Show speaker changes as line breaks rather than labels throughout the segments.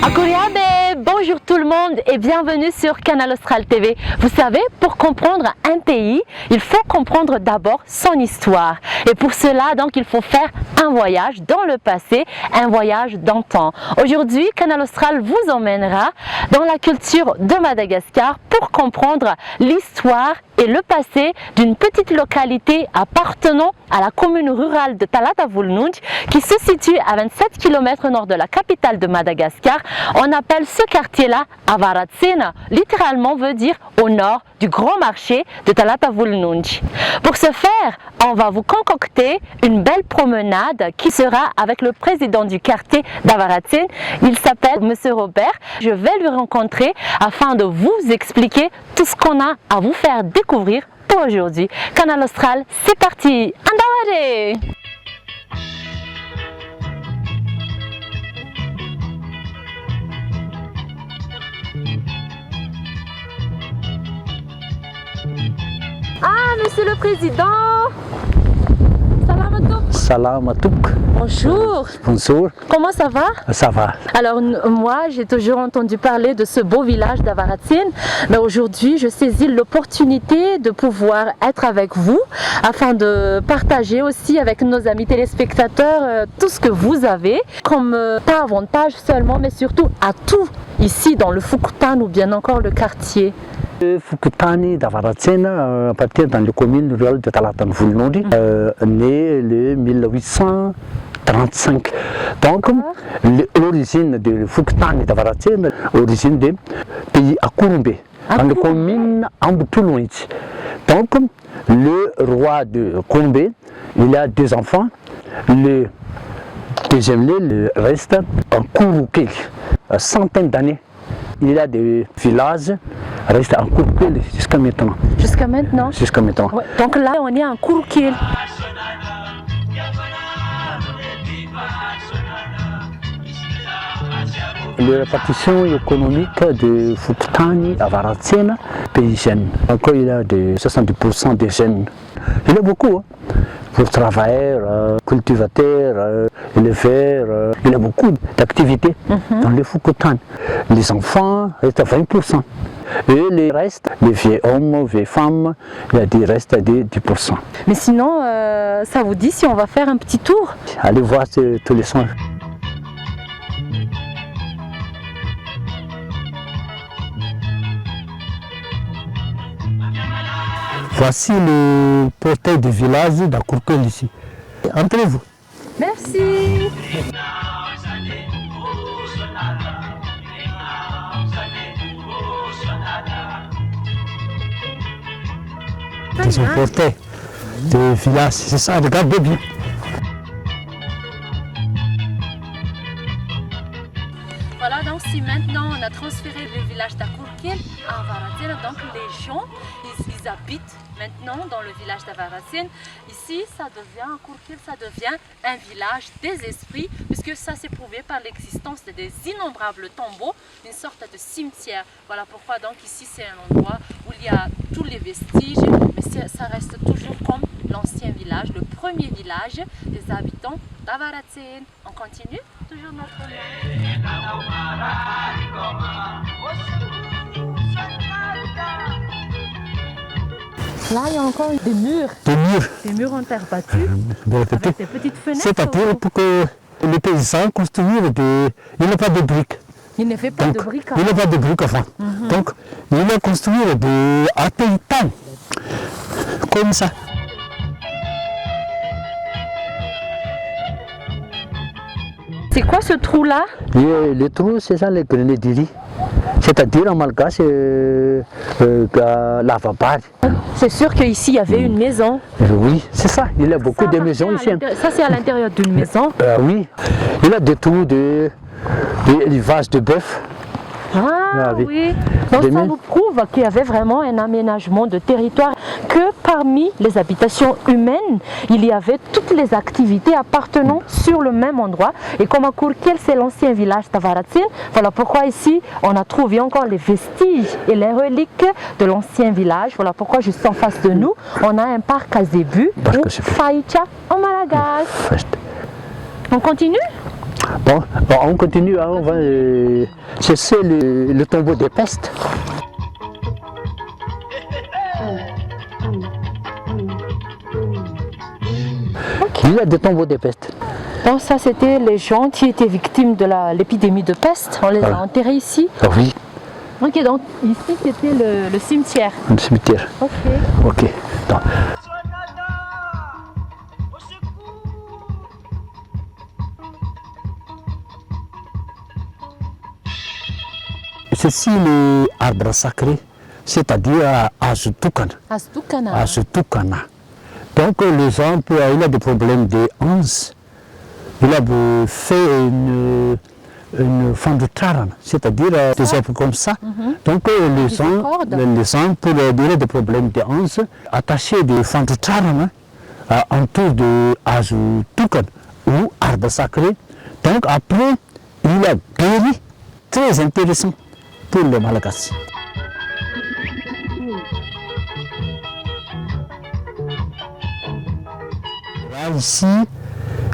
Akuriabe, bonjour tout le monde et bienvenue sur Canal Austral TV. Vous savez, pour comprendre un pays, il faut comprendre d'abord son histoire. Et pour cela, donc, il faut faire un voyage dans le passé, un voyage dans le temps. Aujourd'hui, Canal Austral vous emmènera dans la culture de Madagascar pour comprendre l'histoire et le passé d'une petite localité appartenant à la commune rurale de Talatavulnund qui se situe à 27 km au nord de la capitale de Madagascar. On appelle ce quartier-là Avaratsin, littéralement veut dire au nord du grand marché de Talatavulnund. Pour ce faire, on va vous concocter une belle promenade qui sera avec le président du quartier d'Avaratsin. Il s'appelle Monsieur Robert. Je vais lui rencontrer afin de vous expliquer tout ce qu'on a à vous faire découvrir pour aujourd'hui. Canal Austral, c'est parti! Andawade! Ah, Monsieur le Président!
Salamatuk.
Bonjour!
Bonjour.
Comment ça va?
Ça va.
Alors moi, j'ai toujours entendu parler de ce beau village d'Avaratsin, mais aujourd'hui, je saisis l'opportunité de pouvoir être avec vous afin de partager aussi avec nos amis téléspectateurs tout ce que vous avez comme pas avantage seulement, mais surtout atout ici dans le Fukuttan ou bien encore le quartier.
Le Fukutani d'Avaratsin appartient dans la commune rurale de Talatavulnund, né le 1835. Donc, l'origine de Fukutani d'Avaratsin, l'origine du pays Akurumbe, dans la commune Ambutulunit. Donc, le roi de Kurumbe, il a deux enfants. Le deuxième, le reste en Kurukil, centaines d'années. Il a des villages restent en Kurukil jusqu'à maintenant.
Jusqu'à maintenant?
Jusqu'à maintenant.
Ouais. Donc là, on est en Kurukil.
La répartition économique de Fukutani à Avaratsin, pays jeune. Encore il y a 70% des jeunes. Il y a beaucoup. Pour travailleurs, cultivateurs, éleveurs, il y a beaucoup d'activités dans le Fukuttan. Les enfants restent à 20%. Et les restes, les vieux hommes, les vieilles femmes, il y a des restes à 10%.
Mais sinon, ça vous dit si on va faire un petit tour?
Allez voir tous les soins. Voici le portail du village d'Akurukil ici. Entrez-vous.
Merci.
C'est un portail du village, c'est ça, regardez bien.
Voilà, donc si maintenant on a transféré le village d'Akurukil à Avaratsin, donc les gens, ils habitent maintenant dans le village d'Avaratsin. Ici, ça devient, Akurukil, ça devient un village des esprits, puisque ça s'est prouvé par l'existence de des innombrables tombeaux, une sorte de cimetière. Voilà pourquoi donc ici c'est un endroit où il y a tous les vestiges, mais ça reste toujours comme l'ancien village, le premier village des habitants d'Avaratsin. On continue, toujours notre nom. Là, il y a encore des murs.
Des murs.
Des murs en terre battue, avec des petites fenêtres.
C'est-à-dire pour que les paysans construisent des... Il n'y a pas de briques.
Il ne fait pas de briques.
Il n'y a pas de briques avant. Donc, il a construit des habitants. Comme ça.
C'est quoi ce trou-là?
Les trous, c'est ça, les grenadiers. C'est-à-dire en malgache, lavabari.
C'est sûr qu'ici il y avait une maison.
Oui, c'est ça. Il y a beaucoup de maisons ici.
Ça, c'est à l'intérieur d'une maison.
Oui. Il y a des trous de l'élevage de bœuf.
Ah oui, donc ça nous prouve qu'il y avait vraiment un aménagement de territoire, que parmi les habitations humaines, il y avait toutes les activités appartenant sur le même endroit. Et comme Akurukil, c'est l'ancien village d'Avaratsin, voilà pourquoi ici on a trouvé encore les vestiges et les reliques de l'ancien village. Voilà pourquoi juste en face de nous, on a un parc à zébu ou Faïcha en malgache. On continue?
Bon, on continue, hein, on va chercher le tombeau des pestes. Il y a des tombeaux des pestes.
Donc ça c'était les gens qui étaient victimes de l'épidémie de peste. On les a enterrés ici.
Ah oui,
Ok, donc ici c'était le cimetière.
un cimetière.
Ok.
Ok. Donc, ceci est l'arbre sacré, c'est-à-dire Azutukana.
Astukana.
Azutukana. Donc les gens, il a des problèmes de hanches, il a fait une fente de traran, c'est-à-dire des œuvres comme ça. Donc les gens, pour des problèmes de hanches, attacher des fentes de traran autour de Azutukana ou arbre sacré. Donc après, il a guéri, très intéressant pour les Malagasy. Là, ici,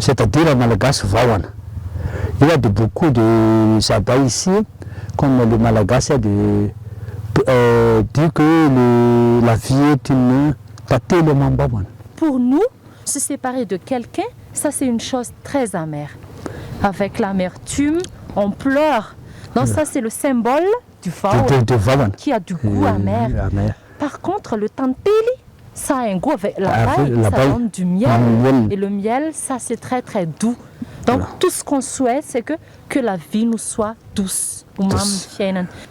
c'est-à-dire à Malagasy Vawan. Il y a beaucoup de jardins ici, comme le Malagasy dit que la vie est une pâté de Mambawan.
Pour nous, se séparer de quelqu'un, ça c'est une chose très amère. Avec l'amertume, on pleure. Donc ça c'est le symbole du Vawan qui a du goût amer. Par contre, le Tanteli, ça a un goût avec la paille, ça donne du miel. Et le miel, ça c'est très très doux. Donc tout ce qu'on souhaite, c'est que la vie nous soit douce.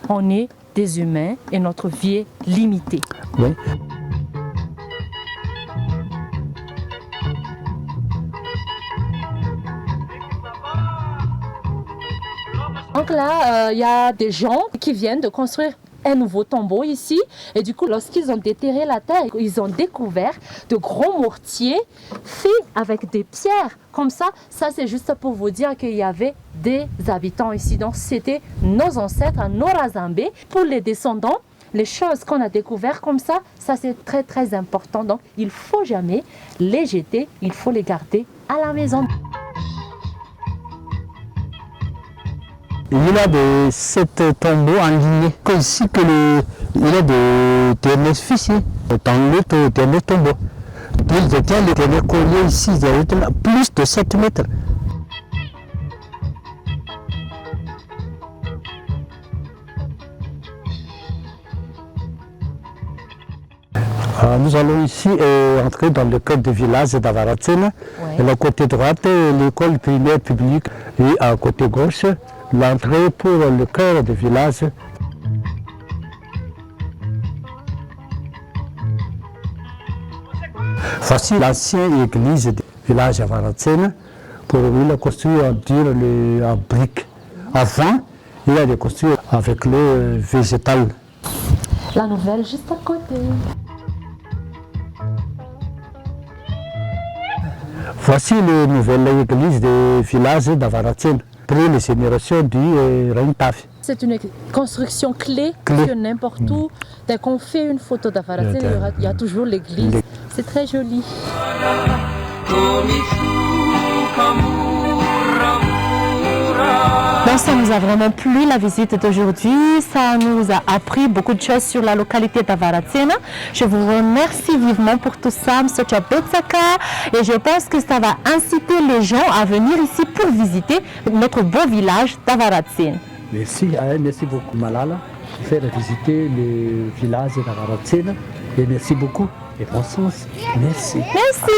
On est des humains et notre vie est limitée.
Oui.
Donc là, il y a des gens qui viennent de construire un nouveau tombeau ici. Et du coup, lorsqu'ils ont déterré la terre, ils ont découvert de gros mortiers faits avec des pierres. Comme ça c'est juste pour vous dire qu'il y avait des habitants ici. Donc c'était nos ancêtres, nos Razambé. Pour les descendants, les choses qu'on a découvertes comme ça c'est très très important. Donc il ne faut jamais les jeter, il faut les garder à la maison.
Il y a de 7 tombeaux en lignée. Ici, il y a des derniers fils dans l'autre dernier tombeau. Il y a les derniers colliers ici, il y a plus de 7 mètres. Nous allons ici entrer dans le cœur du village d'Avaratsena. À la côté droite, l'école primaire publique et à côté gauche, l'entrée pour le cœur du village. Voici l'ancienne église du village Avaratsena. Il a construit en briques. Avant, il a construit avec le végétal.
La nouvelle juste à côté.
Voici la nouvelle église du village d'Avaratsena. Après les générations du Rentaf.
C'est une construction clé. Que n'importe où, dès qu'on fait une photo d'Avaratsena, il y a toujours l'église. C'est très joli. Donc ça nous a vraiment plu la visite d'aujourd'hui, ça nous a appris beaucoup de choses sur la localité d'Avaratsena. Je vous remercie vivement pour tout ça, M. Chabotsaka, et je pense que ça va inciter les gens à venir ici pour visiter notre beau village d'Avaratsena.
Merci, merci beaucoup Malala de faire visiter le village d'Avaratsena et merci beaucoup et bon sens. Merci.
Merci.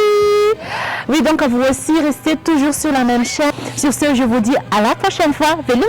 Oui, donc vous aussi, restez toujours sur la même chaîne. Sur ce, je vous dis à la prochaine fois. Velume.